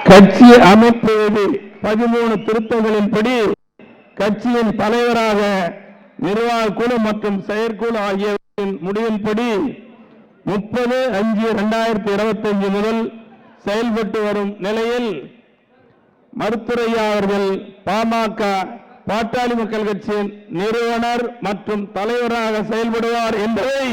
கட்சி அமைப்பு 13 திருத்தங்களின்படி கட்சியின் தலைவராக நிர்வாக குழு மற்றும் செயற்குழு ஆகியவற்றின் முடிவின்படி 30/5/2025 முதல் செயல்பட்டு வரும் நிலையில் மருத்துவரையா அவர்கள் பாமக பாட்டாளி மக்கள் கட்சியின் நிறுவனர் மற்றும் தலைவராக செயல்படுவார் என்பதை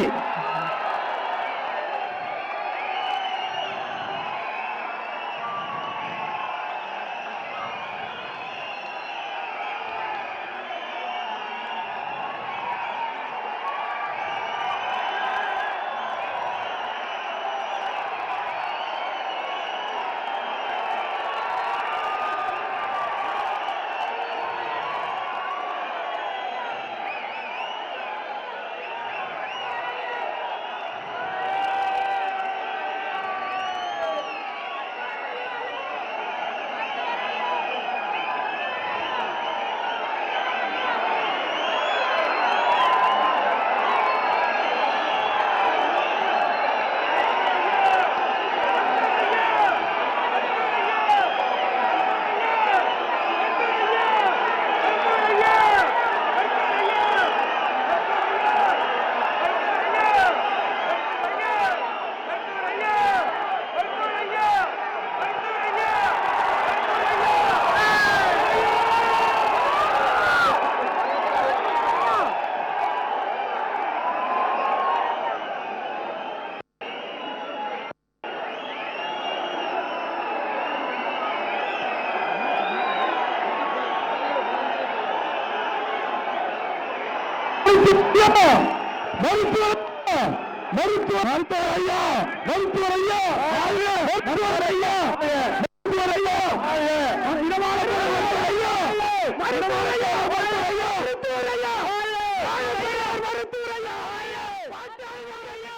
மருத்துவர் ஐயா